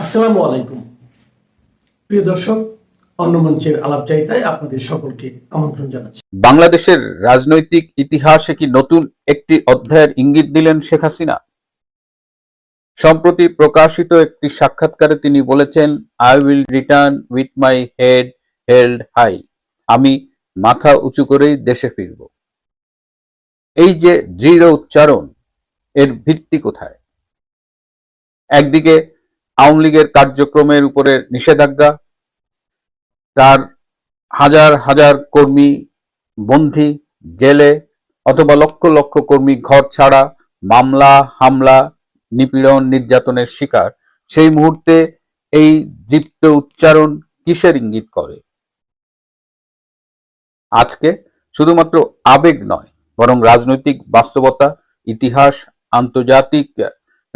আসসালামু আলাইকুম প্রিয় দর্শক, অন্য মঞ্চের আলাপচারিতায় আপনাদের সকলকে আমন্ত্রণ জানাচ্ছি। বাংলাদেশের রাজনৈতিক ইতিহাসে কি নতুন একটি অধ্যায়ের ইঙ্গিত দিলেন শেখ হাসিনা? সম্প্রতি প্রকাশিত একটি সাক্ষাৎকারে তিনি বলেছেন, I will return with my head held high. আমি মাথা উঁচু করেই দেশে ফিরব। এই যে দৃঢ় উচ্চারণ, এর ভিত্তি কোথায়? একদিকে আওয়ামী লীগের কার্যক্রমের উপরে নিষেধাজ্ঞা, তার হাজার হাজার কর্মী বন্দী জেলে, অথবা লক্ষ লক্ষ কর্মী ঘর ছাড়া, মামলা হামলা নিপীড়ন নির্যাতনের শিকার। সেই মুহূর্তে এই দীপ্ত উচ্চারণ কিসের ইঙ্গিত করে? আজকে শুধুমাত্র আবেগ নয়, বরং রাজনৈতিক বাস্তবতা, ইতিহাস, আন্তর্জাতিক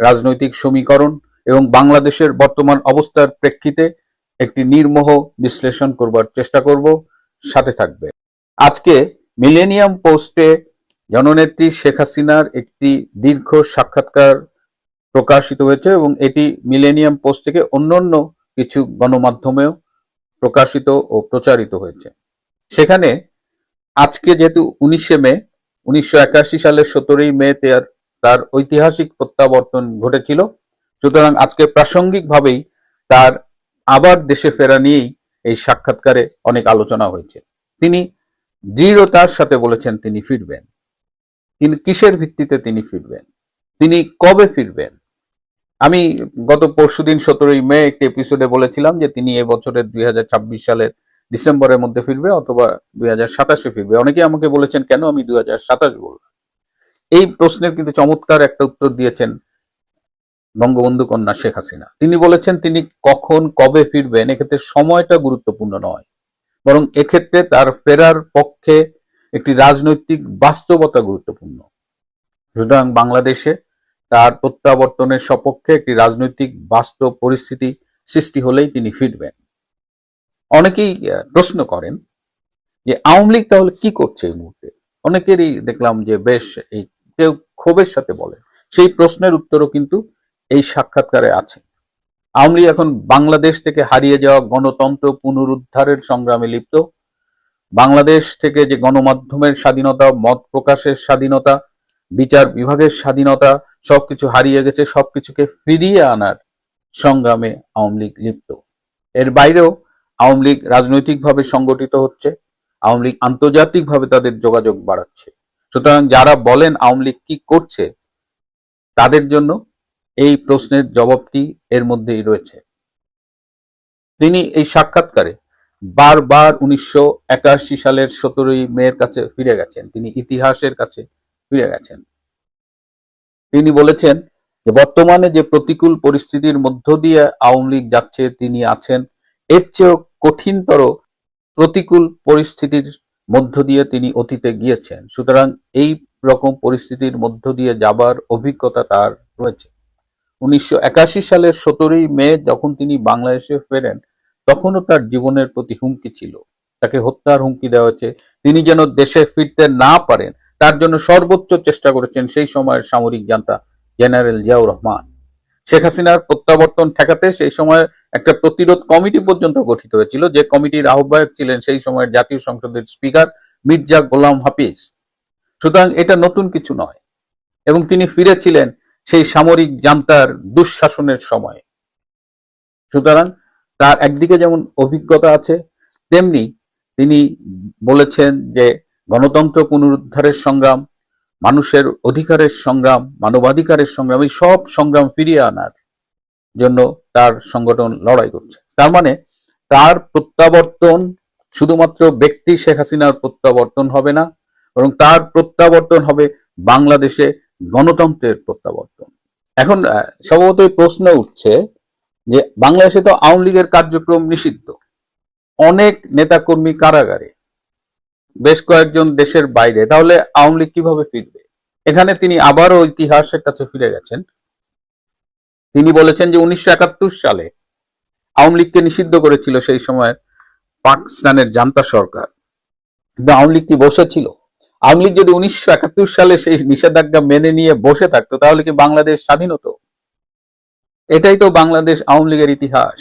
রাজনৈতিক সমীকরণ এবং বাংলাদেশের বর্তমান অবস্থার প্রেক্ষিতে একটি নির্মোহ বিশ্লেষণ করবার চেষ্টা করব। সাথে থাকবে। আজকে মিলেনিয়াম পোস্টে জননেত্রী শেখ হাসিনার একটি দীর্ঘ সাক্ষাৎকার প্রকাশিত হয়েছে এবং এটি মিলেনিয়াম পোস্ট থেকে অন্যান্য কিছু গণমাধ্যমেও প্রকাশিত ও প্রচারিত হয়েছে। সেখানে আজকে যেহেতু 19শে মে, 1981 সালের 17ই মে তার ঐতিহাসিক প্রত্যাবর্তন ঘটেছিল, সুতরাং আজকে প্রাসঙ্গিকভাবেই তার আবার দেশে ফেরা নিয়েই এই সাক্ষাৎকারে অনেক আলোচনা হয়েছে। তিনি দৃঢ়তার সাথে বলেছেন তিনি ফিরবেন। তিনি কিসের ভিত্তিতে তিনি ফিরবেন, তিনি কবে ফিরবেন? আমি গত পরশুদিন 17ই মে একটি এপিসোডে বলেছিলাম যে তিনি এবছরের 2026 সালের ডিসেম্বরের মধ্যে ফিরবে অথবা 2027-এ ফিরবে। অনেকেই আমাকে বলেছেন কেন আমি 2027 বললাম। এই প্রশ্নের কিন্তু চমৎকার একটা উত্তর দিয়েছেন বঙ্গবন্ধু কন্যা শেখ হাসিনা। তিনি বলেছেন তিনি কখন কবে ফিরবেন এক্ষেত্রে সময়টা গুরুত্বপূর্ণ নয়, বরং এক্ষেত্রে তার ফেরার পক্ষে একটি রাজনৈতিক বাস্তবতা গুরুত্বপূর্ণ। সুতরাং বাংলাদেশে তার প্রত্যাবর্তনের সপক্ষে একটি রাজনৈতিক বাস্তব পরিস্থিতি সৃষ্টি হলেই তিনি ফিরবেন। অনেকেই প্রশ্ন করেন যে আওয়ামী লীগ তাহলে কি করছে এই মুহূর্তে। অনেকেরই দেখলাম যে বেশ এই কেউ ক্ষোভের সাথে বলে। সেই প্রশ্নের উত্তরও কিন্তু এই সাক্ষাৎকারে আছে। আওয়ামী লীগ এখন বাংলাদেশ থেকে হারিয়ে যাওয়া গণতন্ত্র পুনরুদ্ধারের সংগ্রামে লিপ্ত। বাংলাদেশ থেকে যে গণমাধ্যমের স্বাধীনতা, মত প্রকাশের স্বাধীনতা, বিচার বিভাগের স্বাধীনতা সবকিছু হারিয়ে গেছে, সবকিছুকে ফিরিয়ে আনার সংগ্রামে আওয়ামী লীগ লিপ্ত। এর বাইরেও আওয়ামী লীগ রাজনৈতিকভাবে সংগঠিত হচ্ছে, আওয়ামী লীগ আন্তর্জাতিকভাবে তাদের যোগাযোগ বাড়াচ্ছে। সুতরাং যারা বলেন আওয়ামী লীগ কি করছে, তাদের জন্য এই প্রশ্নের জবাবটি এর মধ্যেই রয়েছে। তিনি এই সাক্ষাৎকারে বারবার 1981 সালের 17ই মের কাছে ফিরে গেছেন, তিনি ইতিহাসের কাছে ফিরে গেছেন। তিনি বলেছেন যে বর্তমানে যে প্রতিকূল পরিস্থিতির মধ্য দিয়ে আওয়ামী লীগ যাচ্ছে, তিনি আছেন, এর চেয়েও কঠিনতর প্রতিকূল পরিস্থিতির মধ্য দিয়ে তিনি অতীতে গিয়েছেন। সুতরাং এই রকম পরিস্থিতির মধ্য দিয়ে যাবার অভিজ্ঞতা তার রয়েছে। 1981 সালের 17ই মে যখন তিনি বাংলাদেশে ফেরেন, তখনও তার জীবনের প্রতি হুমকি ছিল, তাকে হত্যার হুমকি দেওয়া হয়েছে। তিনি যেন দেশে ফিরতে না পারেন তার জন্য সর্বোচ্চ চেষ্টা করেছেন সেই সময়ের সামরিক জান্তা জেনারেল জিয়াউর রহমান। শেখ হাসিনার প্রত্যাবর্তন ঠেকাতে সেই সময় একটা প্রতিরোধ কমিটি পর্যন্ত গঠিত হয়েছিল, যে কমিটির আহ্বায়ক ছিলেন সেই সময়ের জাতীয় সংসদের স্পিকার মির্জা গোলাম হাফিজ। সুতরাং এটা নতুন কিছু নয়, এবং তিনি ফিরেছিলেন সেই সামরিক জান্তার দুঃশাসনের সময়। সুতরাং তার একদিকে যেমন অভিজ্ঞতা আছে, তেমনি তিনি বলেছেন যে গণতন্ত্র পুনরুদ্ধারের সংগ্রাম, মানুষের অধিকারের সংগ্রাম, মানবাধিকারের সংগ্রাম, এই সব সংগ্রাম ফিরিয়ে আনার জন্য তার সংগঠন লড়াই করছে। তার মানে তার প্রত্যাবর্তন শুধুমাত্র ব্যক্তি শেখ হাসিনার প্রত্যাবর্তন হবে না, বরং তার প্রত্যাবর্তন হবে বাংলাদেশে গণতন্ত্রের প্রত্যাবর্তন। এখন স্বভাবতই প্রশ্ন উঠছে যে বাংলাদেশে তো আওয়ামী লীগের কার্যক্রম নিষিদ্ধ, অনেক নেতাকর্মী কারাগারে, বেশ কয়েকজন দেশের বাইরে, তাহলে আওয়ামী লীগ কিভাবে ফিরবে? এখানে তিনি আবারও ইতিহাসের কাছে ফিরে গেছেন। তিনি বলেছেন যে 1971 সালে আওয়ামী লীগকে নিষিদ্ধ করেছিল সেই সময় পাকিস্তানের জান্তা সরকার, কিন্তু আওয়ামী লীগ কি বসেছিল? আওয়ামী লীগ যদি 1971 সালে সেই নিষেধাজ্ঞা মেনে নিয়ে বসে থাকতো, তাহলে কি বাংলাদেশ স্বাধীন হতো? এটাই তো বাংলাদেশ আওয়ামী লীগের ইতিহাস।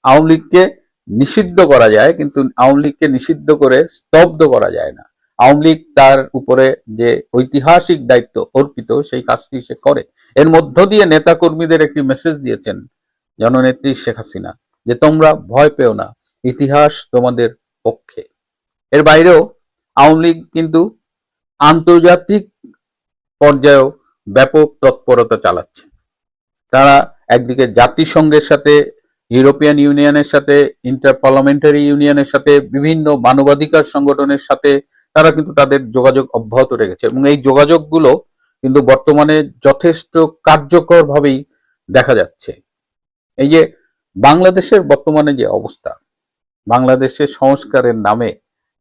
আওয়ামী লীগকে নিষিদ্ধ করা যায়, কিন্তু আওয়ামী লীগকে নিষিদ্ধ করে স্তব্ধ করা যায় না। আওয়ামী লীগ তার উপরে যে ঐতিহাসিক দায়িত্ব অর্পিত সেই কাজটি সে করে। এর মধ্য দিয়ে নেতা কর্মীদের একটি মেসেজ দিয়েছেন জননেত্রী শেখ হাসিনা যে তোমরা ভয় পেও না, ইতিহাস তোমাদের পক্ষে। এর বাইরেও আওয়ামী লীগ কিন্তু আন্তর্জাতিক পর্যায়েও ব্যাপক তৎপরতা চালাচ্ছে। তারা একদিকে জাতিসংঘের সাথে, ইউরোপিয়ান ইউনিয়নের সাথে, ইন্টার পার্লামেন্টারি ইউনিয়নের সাথে, বিভিন্ন মানবাধিকার সংগঠনের সাথে তারা কিন্তু তাদের যোগাযোগ অব্যাহত রেখেছে, এবং এই যোগাযোগগুলো কিন্তু বর্তমানে যথেষ্ট কার্যকরভাবেই দেখা যাচ্ছে। এই যে বাংলাদেশের বর্তমানে যে অবস্থা, বাংলাদেশের সংস্কারের নামে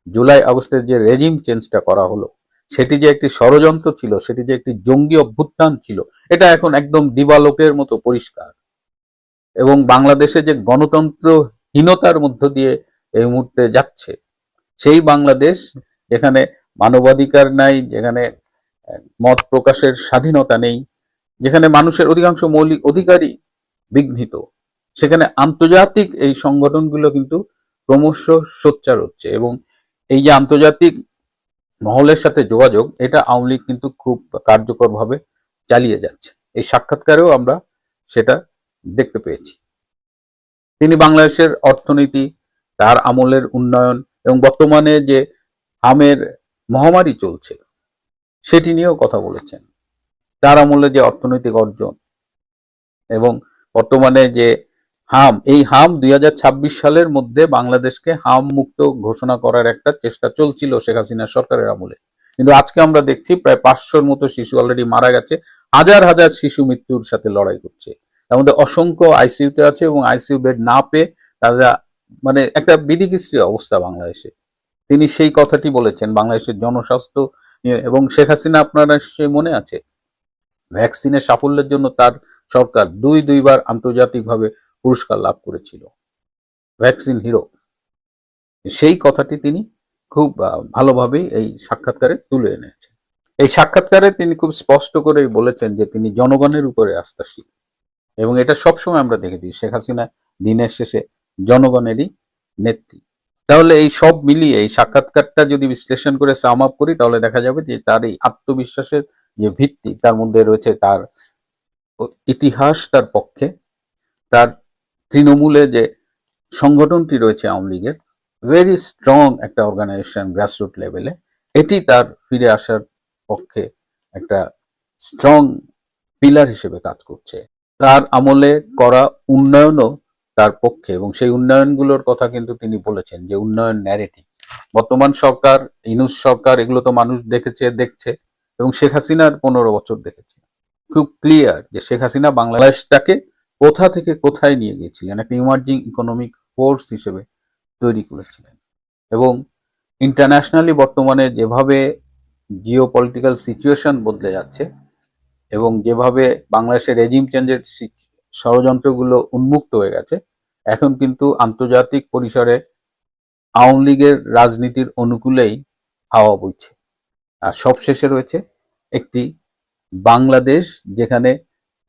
জুলাই আগস্টের যে রেজিম চেঞ্জটা করা হলো, সেটি যে একটি ষড়যন্ত্র ছিল, সেটি যে একটি জঙ্গি অভ্যুত্থান ছিল, এটা এখন একদম দিবালোকের মতো পরিষ্কার। এবং বাংলাদেশে যে গণতন্ত্রহীনতার মধ্য দিয়ে এই মুহূর্তে যাচ্ছে, সেই বাংলাদেশ যেখানে মানবাধিকার নাই, যেখানে মত প্রকাশের স্বাধীনতা নেই, যেখানে মানুষের অধিকাংশ মৌলিক অধিকারই বিঘ্নিত, সেখানে আন্তর্জাতিক এই সংগঠনগুলো কিন্তু ক্রমশ সোচ্চার হচ্ছে। এবং এই যে আন্তর্জাতিক মহলের সাথে যোগাযোগ, এটা আওয়ামী লীগ কিন্তু খুব কার্যকরভাবে চালিয়ে যাচ্ছে। এই সাক্ষাৎকারেও আমরা সেটা দেখতে পেয়েছি। তিনি বাংলাদেশের অর্থনীতি, তার আমলের উন্নয়ন এবং বর্তমানে যে হামের মহামারী চলছে সেটি নিয়েও কথা বলেছেন। তার আমলে যে অর্থনৈতিক অর্জন এবং বর্তমানে যে এই হাম 2026 সালের মধ্যে বাংলাদেশকে হাম মুক্ত ঘোষণা করার একটা চেষ্টা চলছিল শেখ হাসিনা সরকারের আমলে, কিন্তু আজকে আমরা দেখছি প্রায় 500-র মতো শিশু অলরেডি মারা গেছে, হাজার হাজার শিশু মৃত্যুর সাথে লড়াই করছে। তার মধ্যে অসংখ্য আইসিইউতে আছে এবং আইসিইউ বেড না পেয়ে তারা মানে একটা বিধিকিস্ত্রী অবস্থা বাংলাদেশে। তিনি সেই কথাটি বলেছেন বাংলাদেশের জনস্বাস্থ্য নিয়ে। এবং শেখ হাসিনা, আপনারা নিশ্চয়ই মনে আছে, ভ্যাকসিনের সাফল্যের জন্য তার সরকার দুইবার আন্তর্জাতিকভাবে পুরস্কার লাভ করেছিল, ভ্যাকসিন হিরো। সেই কথাটি তিনি খুব ভালোভাবেই এই সাক্ষাৎকারে তুলে এনেছেন। এই সাক্ষাৎকারে তিনি খুব স্পষ্ট করে বলেছেন যে তিনি জনগণের উপরে আস্থাশীল, এবং এটা সবসময় আমরা দেখেছি শেখ হাসিনা দিনের শেষে জনগণেরই নেত্রী। তাহলে এই সব মিলিয়ে এই সাক্ষাৎকারটা যদি বিশ্লেষণ করে সাম আপ করি, তাহলে দেখা যাবে যে তার এই আত্মবিশ্বাসের যে ভিত্তি, তার মধ্যে রয়েছে তার ইতিহাস তার পক্ষে, তার তৃণমূলে যে সংগঠনটি রয়েছে আওয়ামী লীগের, ভেরি স্ট্রং একটা অর্গানাইজেশন গ্রাসরুট লেভেলে, এটি তার ফিরে আসার পক্ষে একটা স্ট্রং পিলার হিসেবে কাজ করছে। তার আমলে করা উন্নয়নও তার পক্ষে, এবং সেই উন্নয়নগুলোর কথা কিন্তু তিনি বলেছেন যে উন্নয়ন ন্যারেটিভ, বর্তমান সরকার, ইউনূস সরকার, এগুলো তো মানুষ দেখছে, এবং শেখ হাসিনার 15 বছর দেখেছে। খুব ক্লিয়ার যে শেখ হাসিনা বাংলাদেশটাকে কোথা থেকে কোথায় নিয়ে গিয়েছিলেন, একটা ইমার্জিং ইকোনমিক ফোর্স হিসেবে তৈরি করেছিলেন। এবং ইন্টারন্যাশনালি বর্তমানে যেভাবে জিও পলিটিক্যাল সিচুয়েশন বদলে যাচ্ছে এবং যেভাবে বাংলাদেশের রেজিম চেঞ্জের ষড়যন্ত্রগুলো উন্মুক্ত হয়ে গেছে, এখন কিন্তু আন্তর্জাতিক পরিসরে আওয়ামী লীগের রাজনীতির অনুকূলেই হাওয়া বইছে। আর সবশেষে রয়েছে একটি বাংলাদেশ যেখানে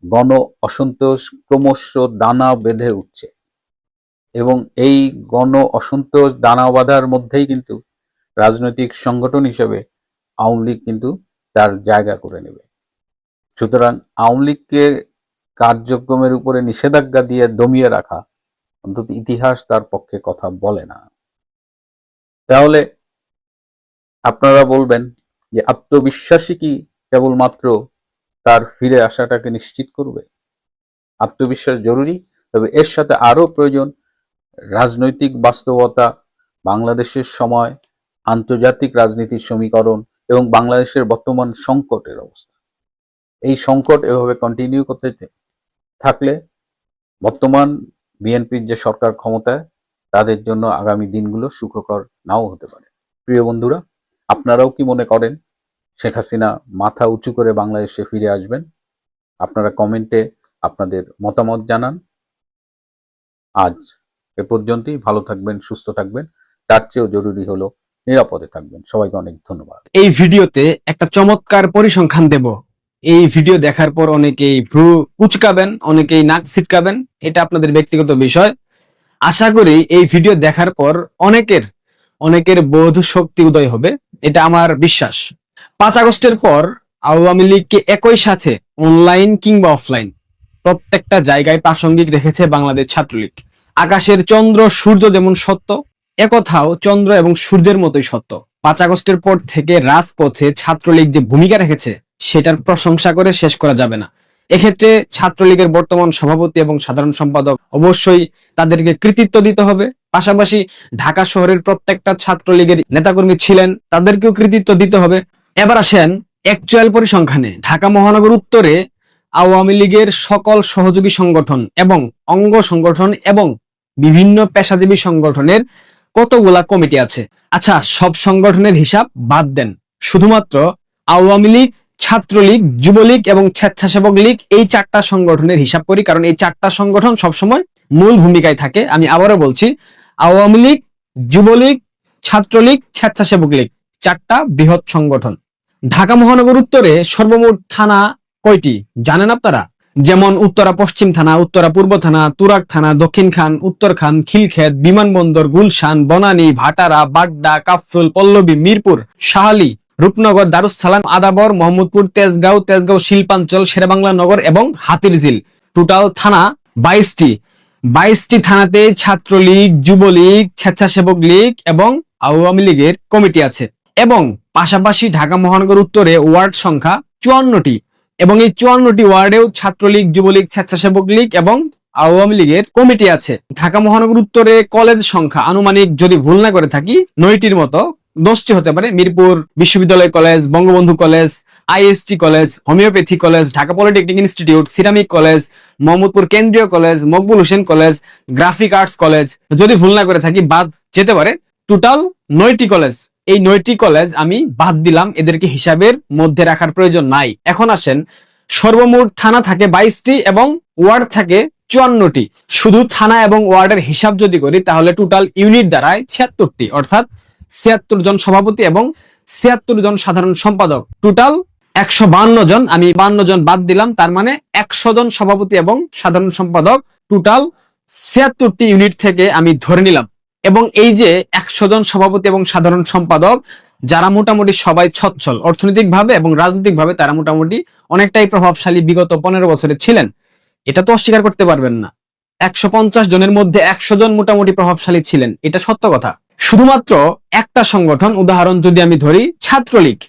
গণ অসন্তোষ ক্রমশ দানা বেঁধে উঠছে, এবং এই গণ অসন্তোষ দানা বাঁধার মধ্যেই কিন্তু রাজনৈতিক সংগঠন হিসেবে আওয়ামী লীগ কিন্তু তার জায়গা করে নেবে। সুতরাং আওয়ামী লীগকে কার্যক্রমের উপরে নিষেধাজ্ঞা দিয়ে দমিয়ে রাখা, অন্তত ইতিহাস তার পক্ষে কথা বলে না। তাহলে আপনারা বলবেন যে আত্মবিশ্বাসী কি কেবলমাত্র তার ফিরে আসাটাকে নিশ্চিত করবে? আত্মবিশ্বাস জরুরি, তবে এর সাথে আরো প্রয়োজন রাজনৈতিক বাস্তবতা, বাংলাদেশের সময়, আন্তর্জাতিক রাজনীতির সমীকরণ এবং বাংলাদেশের বর্তমান সংকটের অবস্থা। এই সংকট এভাবে কন্টিনিউ করতে থাকলে বর্তমান বিএনপির যে সরকার ক্ষমতায়, তাদের জন্য আগামী দিনগুলো সুখকর নাও হতে পারে। প্রিয় বন্ধুরা, আপনারাও কি মনে করেন শেখ হাসিনা মাথা উঁচু করে বাংলাদেশে ফিরে আসবেন? আপনারা কমেন্টে আপনাদের মতামত জানান। আজ এ পর্যন্তই। ভালো থাকবেন, সুস্থ থাকবেন, তার চেয়েও জরুরি হলো নিরাপদে থাকবেন। সবাইকে অনেক ধন্যবাদ। এই ভিডিওতে একটা চমৎকার পরিসংখ্যান দেব। এই ভিডিও দেখার পর অনেকেই ভ্রু কুচকাবেন, অনেকেই নাক ছিটকাবেন, এটা আপনাদের ব্যক্তিগত বিষয়। আশা করি এই ভিডিও দেখার পর অনেকের বোধ শক্তি উদয় হবে, এটা আমার বিশ্বাস। 5 আগস্টের পর আওয়ামী লীগকে একই সাথে অনলাইন কিংবা অফলাইন প্রত্যেকটা জায়গায় প্রাসঙ্গিক রেখেছে বাংলাদেশ ছাত্রলীগ। আকাশের চন্দ্র সূর্য যেমন সত্য, একথাও চন্দ্র এবং সূর্যের মতোই সত্য। 5 আগস্টের পর থেকে রাজপথে ছাত্রলীগ যে ভূমিকা রেখেছে সেটার প্রশংসা করে শেষ করা যাবে না। এক্ষেত্রে ছাত্রলীগের বর্তমান সভাপতি এবং সাধারণ সম্পাদক অবশ্যই তাদেরকে কৃতিত্ব দিতে হবে। পাশাপাশি ঢাকা শহরের প্রত্যেকটা ছাত্রলীগের নেতাকর্মী ছিলেন, তাদেরকেও কৃতিত্ব দিতে হবে। এবার আসেন অ্যাকচুয়াল পরিসংখ্যানে। ঢাকা মহানগর উত্তরে আওয়ামী লীগের সকল সহযোগী সংগঠন এবং অঙ্গ সংগঠন এবং বিভিন্ন পেশাজীবী সংগঠনের কতগুলা কমিটি আছে? আচ্ছা, সব সংগঠনের হিসাব বাদ দেন, শুধুমাত্র আওয়ামী লীগ, ছাত্রলীগ, যুবলীগ এবং স্বেচ্ছাসেবক লীগ, এই 4টা সংগঠনের হিসাব করি, কারণ এই 4টা সংগঠন সবসময় মূল ভূমিকায় থাকে। আমি আবারও বলছি, আওয়ামী লীগ, যুবলীগ, ছাত্রলীগ, স্বেচ্ছাসেবক লীগ, 4টা বৃহৎ সংগঠন। ঢাকা মহানগর উত্তরে সর্বমোট থানা কয়টি জানেন আপনারা? যেমন উত্তরা পশ্চিম থানা, উত্তরা পূর্ব থানা, তুরাগ থানা, দক্ষিণ খান, উত্তর খান, খিলক্ষেত, বিমানবন্দর, গুলশান, বনানী, ভাটারা, বাড্ডা, কাফরুল, পল্লবী, মিরপুর, শাহালি, রূপনগর, দারুসালাম, আদাবর, মোহাম্মদপুর, তেজগাঁও শিল্পাঞ্চল, শেরেবাংলা নগর এবং হাতিরঝিল। টোটাল থানা 22টি। 22টি থানাতে ছাত্রলীগ, যুবলীগ, স্বেচ্ছাসেবক লীগ এবং আওয়ামী লীগের কমিটি আছে। এবং পাশাপাশি ঢাকা মহানগর উত্তরে ওয়ার্ড সংখ্যা 54টি এবং এই 54টি ওয়ার্ডেও ছাত্রলীগ, যুবলীগ, স্বেচ্ছাসেবক লীগ এবং আওয়ামী লীগের কমিটি আছে। ঢাকা মহানগর উত্তরে কলেজ সংখ্যা আনুমানিক, যদি ভুল না করে থাকি, 9টির মতো, 10টি হতে পারে। মিরপুর বিশ্ববিদ্যালয় college, Bangabandhu college, IST college, homeopathy college, Dhaka polytechnic institute, ceramic college, Mohammadpur কেন্দ্রীয় college, Maqbul Hossain college, graphic arts college, যদি ভুল না করে থাকি বাদ যেতে পারে। টোটাল 9টি কলেজ। এই 9টি কলেজ আমি বাদ দিলাম, এদেরকে হিসাবের মধ্যে রাখার প্রয়োজন নাই। এখন আসেন, সর্বমোট থানা থাকে 22টি এবং ওয়ার্ড থাকে 54টি। শুধু থানা এবং ওয়ার্ডের হিসাব যদি করি তাহলে টোটাল ইউনিট দাঁড়ায় 76টি, অর্থাৎ 76 জন সভাপতি এবং 76 জন সাধারণ সম্পাদক। টোটাল 152 জন, আমি 52 জন বাদ দিলাম, তার মানে 100 জন সভাপতি এবং সাধারণ সম্পাদক টোটাল 76টি ইউনিট থেকে আমি ধরে নিলাম। এবং এই যে 100 জন সভাপতি এবং সাধারণ সম্পাদক, যারা মোটামুটি সবাই সচ্ছল অর্থনৈতিকভাবে এবং রাজনৈতিকভাবে, তারা মোটামুটি অনেকটাই প্রভাবশালী বিগত 15 বছরে ছিলেন, এটা তো অস্বীকার করতে পারবেন না। 150 জনের মধ্যে 100 জন মোটামুটি প্রভাবশালী ছিলেন, এটা সত্য কথা। শুধুমাত্র একটা সংগঠন, উদাহরণ যদি আমি ধরি ছাত্রলীগ,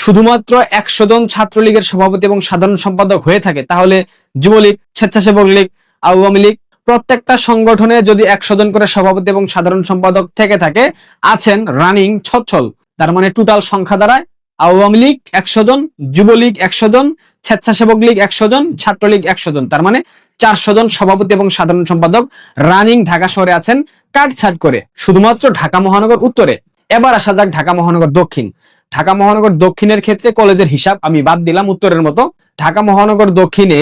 শুধুমাত্র 100 জন ছাত্রলীগের সভাপতি এবং সাধারণ সম্পাদক হয়ে থাকে, তাহলে যুবলীগ, স্বেচ্ছাসেবক লীগ, আওয়ামী লীগ, প্রত্যেকটা সংগঠনে যদি 100 জন করে সভাপতি এবং সাধারণ সম্পাদক থেকে থাকে, আছেন রানিং সচ্ছল, তার মানে টোটাল সংখ্যা দাঁড়ায় আওয়ামী লীগ 100 জন, যুবলীগ 100 জন, স্বেচ্ছাসেবক লীগ 100 জন, ছাত্রলীগ 100 জন, তার মানে 400 জন সভাপতি এবং সাধারণ সম্পাদক রানিং ঢাকা শহরে আছেন কাটছাট করে, শুধুমাত্র ঢাকা মহানগর উত্তরে। এবার আসা যাক ঢাকা মহানগর দক্ষিণ। ঢাকা মহানগর দক্ষিণের ক্ষেত্রে কলেজের হিসাব আমি বাদ দিলাম উত্তরের মতো। ঢাকা মহানগর দক্ষিণে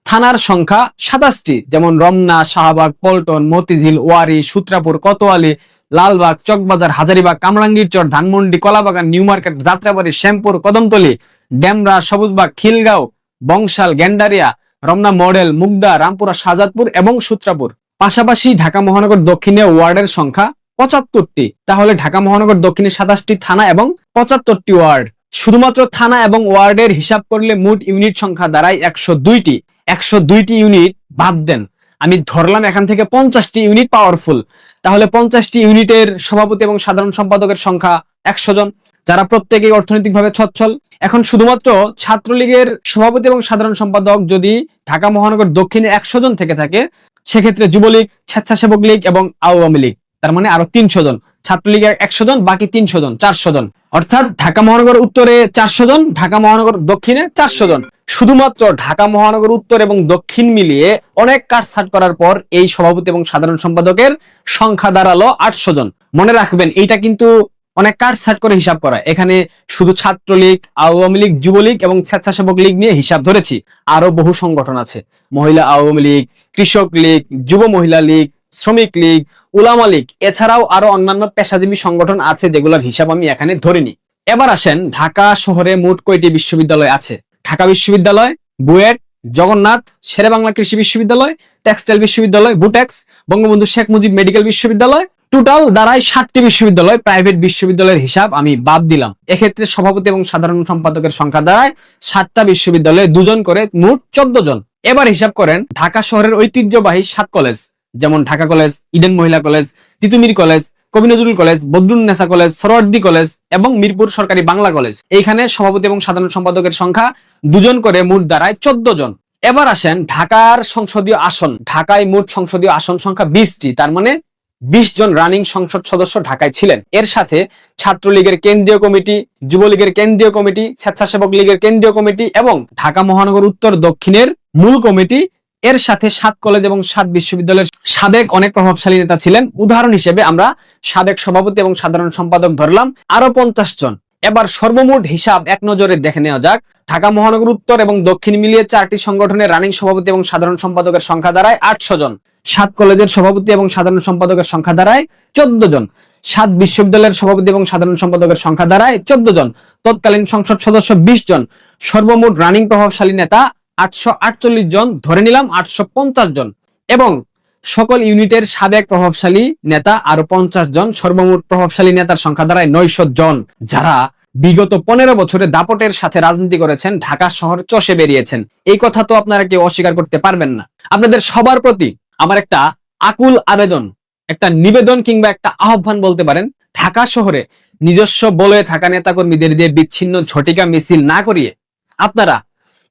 থানার সংখ্যা 27টি, যেমন Ramna, Shahbag, Paltan, Motijheel, Wari, Sutrapur, Kotwali, Lalbagh, Chawkbazar, Hazaribagh, Kamrangirchar, Dhanmondi, Kalabagan, New Market, Jatrabari, Shyampur, Kadamtali, Demra, Sabujbagh, Khilgaon, Bangshal, Gendaria, Ramna Model, Mugda, Rampura, Shahjadpur এবং সূত্রাপুর। পাশাপাশি ঢাকা মহানগর দক্ষিণে ওয়ার্ডের সংখ্যা 75টি। তাহলে ঢাকা মহানগর দক্ষিণে 27টি থানা এবং 75টি ওয়ার্ড। শুধুমাত্র থানা এবং ওয়ার্ডের হিসাব করলে মোট ইউনিট সংখ্যা দাঁড়ায় 102টি। 102টি ইউনিট বাদ দেন, আমি ধরলাম এখান থেকে 50টি ইউনিট পাওয়ারফুল, তাহলে 50টি ইউনিটের সভাপতি এবং সাধারণ সম্পাদকের সংখ্যা 100 জন, যারা প্রত্যেকেই অর্থনৈতিকভাবে সচ্ছল। এখন শুধুমাত্র ছাত্রলীগের সভাপতি এবং সাধারণ সম্পাদক যদি ঢাকা মহানগর দক্ষিণে 100 জন থেকে থাকে, সেক্ষেত্রে যুবলীগ, স্বেচ্ছাসেবক লীগ এবং আওয়ামী লীগ, তার মানে আরো 300 জন। ছাত্রলীগ 100 জন, বাকি 300 জন, 400 জন, অর্থাৎ ঢাকা মহানগর উত্তরে 400 জন, ঢাকা মহানগর দক্ষিণে 400 জন। শুধুমাত্র ঢাকা মহানগর উত্তর এবং দক্ষিণ মিলিয়ে অনেক কাটছাট করার পর এই সভাপতি এবং সাধারণ সম্পাদকের সংখ্যা দাঁড়ালো 800 জন। মনে রাখবেন, এইটা কিন্তু অনেক কাটছাট করে হিসাব করা। এখানে শুধু ছাত্রলীগ, আওয়ামী লীগ, যুবলীগ এবং স্বেচ্ছাসেবক লীগ নিয়ে হিসাব ধরেছি, আরো বহু সংগঠন আছে। মহিলা আওয়ামী লীগ, কৃষক লীগ, যুব মহিলা লীগ, শ্রমিক লীগ, উলামা লীগ, এছাড়াও আরো অন্যান্য পেশাজীবী সংগঠন আছে যেগুলোর হিসাব আমি এখানে ধরিনি। এবার আসেন, ঢাকা শহরে মোট কয়টি বিশ্ববিদ্যালয় আছে? ঢাকা বিশ্ববিদ্যালয়, বুয়েট, জগন্নাথ, শেরেবাংলা কৃষি বিশ্ববিদ্যালয়, টেক্সটাইল বিশ্ববিদ্যালয়, বুটেক্স, বঙ্গবন্ধু শেখ মুজিব মেডিকেল বিশ্ববিদ্যালয়, টোটাল দাঁড়ায় 7টি বিশ্ববিদ্যালয়। প্রাইভেট বিশ্ববিদ্যালয়ের হিসাব আমি বাদ দিলাম। এক্ষেত্রে সভাপতি এবং সাধারণ সম্পাদকের সংখ্যা দাঁড়ায় 7টা বিশ্ববিদ্যালয়ে 2 জন করে, মোট 14 জন। এবার হিসাব করেন ঢাকা শহরের ঐতিহ্যবাহী 7 কলেজ, যেমন ঢাকা কলেজ, ইডেন মহিলা কলেজ, তিতুমির কলেজ, কবি Nazrul college, Badrunnesa college, Suhrawardy college এবং মিরপুর সরকারি বাংলা কলেজ। এইখানে সভাপতি এবং সাধারণ সম্পাদকের সংখ্যা 2 জন করে, মোট দাঁড়ায় 14 জন। এবার আসেন ঢাকার সংসদীয় আসন। ঢাকায় মোট সংসদীয় আসন সংখ্যা 20টি, তার মানে 20 জন রানিং সংসদ সদস্য ঢাকায় ছিলেন। এর সাথে ছাত্রলীগের কেন্দ্রীয় কমিটি, যুবলীগের কেন্দ্রীয় কমিটি, স্বেচ্ছাসেবক লীগের কেন্দ্রীয় কমিটি এবং ঢাকা মহানগর উত্তর দক্ষিণের মূল কমিটি, এর সাথে 7 কলেজ এবং 7 বিশ্ববিদ্যালয়ের সাবেক অনেক প্রভাবশালী নেতা ছিলেন। উদাহরণ হিসেবে আমরা সাবেক সভাপতি এবং সাধারণ সম্পাদক ধরলাম, আরো 50 জন। এবার সর্বমোট হিসাব এক নজরে দেখে নেওয়া যাক। ঢাকা মহানগর উত্তর এবং দক্ষিণ মিলিয়ে 4টি সংগঠনের রানিং সভাপতি এবং সাধারণ সম্পাদকের সংখ্যা দাঁড়ায় 800 জন। 7 কলেজের সভাপতি এবং সাধারণ সম্পাদকের সংখ্যা দাঁড়ায় 14 জন। 7 বিশ্ববিদ্যালয়ের সভাপতি এবং সাধারণ সম্পাদকের সংখ্যা দাঁড়ায় 14 জন। তৎকালীন সংসদ সদস্য 20 জন। সর্বমোট রানিং প্রভাবশালী নেতা 848 জন, ধরে নিলাম 850 জন। এবং সকল ইউনিটের সাবেক প্রভাবশালী নেতা আরো 50 জন। সর্বমোট প্রভাবশালী নেতার সংখ্যা দাঁড়ায় 900 জন, যারা বিগত 15 বছরে দাপটের সাথে রাজনীতি করেছেন, ঢাকা শহর চষে বেরিয়েছেন। এই কথা তো আপনারা কেউ অস্বীকার করতে পারবেন না। আপনাদের সবার প্রতি আমার একটা আকুল আবেদন, একটা নিবেদন কিংবা একটা আহ্বান বলতে পারেন। ঢাকা শহরে নিজস্ব বলয়ে থাকা নেতাকর্মীদের দিয়ে বিচ্ছিন্ন ঝটিকা মিছিল না করিয়ে আপনারা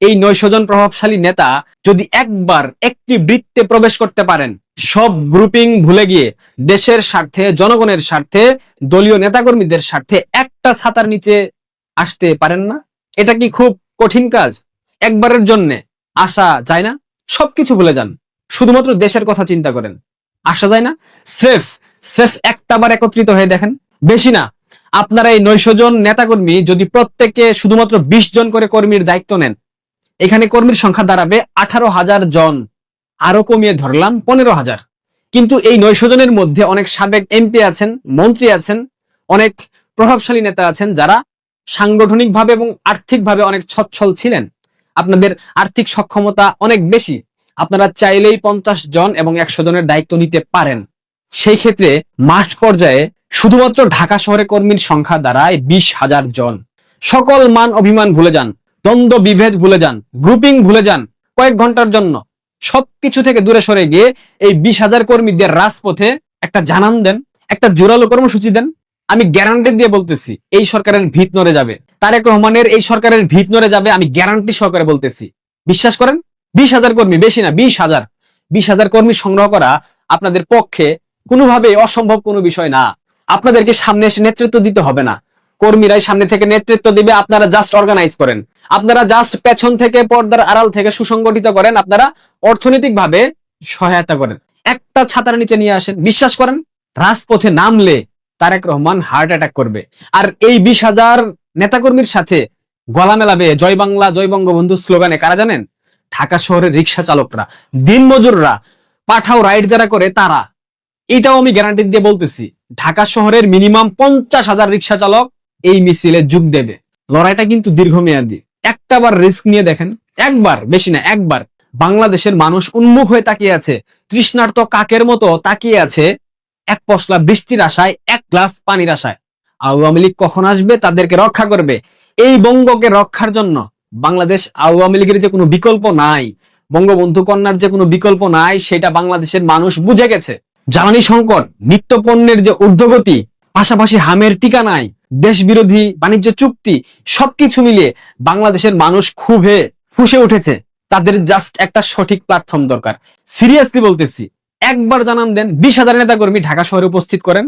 এই 900 জন প্রভাবশালী নেতা যদি একবার একটি বৃত্তে প্রবেশ করতে পারেন, সব গ্রুপিং ভুলে গিয়ে দেশের স্বার্থে, জনগণের স্বার্থে, দলীয় নেতাকর্মীদের স্বার্থে একটা ছাতার নিচে আসতে পারেন না? এটা কি খুব কঠিন কাজ? একবারের জন্য আসা যায় না? সবকিছু ভুলে যান, শুধুমাত্র দেশের কথা চিন্তা করেন। আসা যায় না? স্রেফ একটাবার একত্রিত হয়ে দেখেন। বেশি না, আপনারা এই 900 জন নেতাকর্মী যদি প্রত্যেকে শুধুমাত্র 20 জন করে কর্মীর দায়িত্ব নেন, এখানে কর্মীর সংখ্যা দাঁড়াবে 18,000 জন। আরো কমিয়ে ধরলাম 15,000। কিন্তু এই 900 জনের মধ্যে অনেক সাবেক এমপি আছেন, মন্ত্রী আছেন, অনেক প্রভাবশালী নেতা আছেন, যারা সাংগঠনিকভাবে এবং আর্থিকভাবে অনেক সচ্ছল ছিলেন। আপনাদের আর্থিক সক্ষমতা অনেক বেশি। আপনারা চাইলেই 50 জন এবং 100 জনের দায়িত্ব নিতে পারেন। সেই ক্ষেত্রে মাঠ পর্যায়ে শুধুমাত্র ঢাকা শহরে কর্মীর সংখ্যা দাঁড়ায় 20,000 জন। সকল মান অভিমান ভুলে যান, দ্বন্দ্ব বিভেদ ভুলে যান, গ্রুপিং ভুলে যান। কয়েক ঘন্টার জন্য সবকিছু থেকে দূরে সরে গিয়ে এই 20,000 কর্মীদের রাজপথে একটা জানান দেন, একটা জোরালো কর্মসূচি দেন। আমি গ্যারান্টি দিয়ে বলতেছি, এই সরকারের ভিত নড়ে যাবে। তারেক রহমানের এই সরকারের ভিত নড়ে যাবে, আমি গ্যারান্টি সহকারে বলতেছি। বিশ্বাস করেন। 20,000 কর্মী, বেশি না, 20,000 কর্মী সংগ্রহ করা আপনাদের পক্ষে কোনোভাবে অসম্ভব কোনো বিষয় না। আপনাদেরকে সামনে এসে নেতৃত্ব দিতে হবে না, কর্মীরাই সামনে থেকে নেতৃত্ব দিবে। আপনারা জাস্ট অর্গানাইজ করেন, আপনারা জাস্ট পেছন থেকে, পর্দার আড়াল থেকে সুসংগঠিত করেন, আপনারা অর্থনৈতিকভাবে সহায়তা করেন, একটা ছাতার নিচে নিয়ে আসেন। বিশ্বাস করেন, রাজপথে নামলে তারেক রহমান হার্ট অ্যাটাক করবে। আর এই 20,000 নেতাকর্মীর সাথে গলা মেলাবে জয় বাংলা, জয় বঙ্গবন্ধু স্লোগানে কারা জানেন? ঢাকা শহরের রিক্সা চালকরা, দিনমজুররা, পাঠাও রাইড যারা করে তারা। এটাও আমি গ্যারান্টি দিয়ে বলতেছি, ঢাকা শহরের মিনিমাম 50,000 রিক্সা চালক এই মিছিলে যোগ দেবে। লড়াইটা কিন্তু দীর্ঘমেয়াদী। একটাবার রিস্ক নিয়ে দেখেন, একবার, বেশি না, একবার। বাংলাদেশের মানুষ উন্মুখ হয়ে তাকিয়ে আছে, তৃষ্ণার্ত কাকের মতো তাকিয়ে আছে এক পশলা বৃষ্টির আশায়, এক গ্লাস পানির আশায়। আওয়ামী লীগ কখন আসবে তাদেরকে রক্ষা করবে? এই বঙ্গকে রক্ষার জন্য বাংলাদেশ আওয়ামী লীগের যে কোনো বিকল্প নাই, বঙ্গবন্ধু কন্যার যে কোনো বিকল্প নাই, সেটা বাংলাদেশের মানুষ বুঝে গেছে। জ্বালানি সংকট, নিত্য পণ্যের যে ঊর্ধ্বগতি, পাশাপাশি হামের টিকা নাই, দেশ বিরোধী বাণিজ্য চুক্তি, সবকিছু মিলিয়ে বাংলাদেশের মানুষ ক্ষোভে ফুঁসে উঠেছে। তাদের জাস্ট একটা সঠিক প্ল্যাটফর্ম দরকার। সিরিয়াসলি বলতেছি, একবার জানান দেন, 20,000 নেতাকর্মী ঢাকা শহরে উপস্থিত করেন,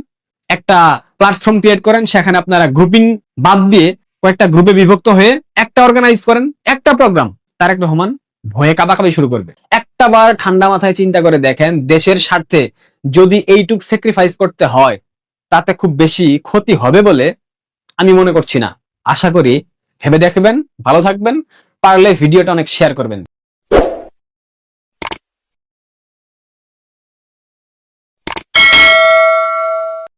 একটা প্ল্যাটফর্ম ক্রিয়েট করেন, সেখানে আপনারা গ্রুপিং বাদ দিয়ে কয়েকটা গ্রুপে বিভক্ত হয়ে একটা অর্গানাইজ করেন, একটা প্রোগ্রাম। তারেক রহমান ভয়ে কাবাকাবি শুরু করবে। একটা বার ঠান্ডা মাথায় চিন্তা করে দেখেন, দেশের স্বার্থে যদি এইটুক স্যাক্রিফাইস করতে হয়, তাতে খুব বেশি ক্ষতি হবে বলে আমি মনে করছি না। আশা করি ভেবে দেখবেন। ভালো থাকবেন, পারলে ভিডিওটা অনেক শেয়ার করবেন।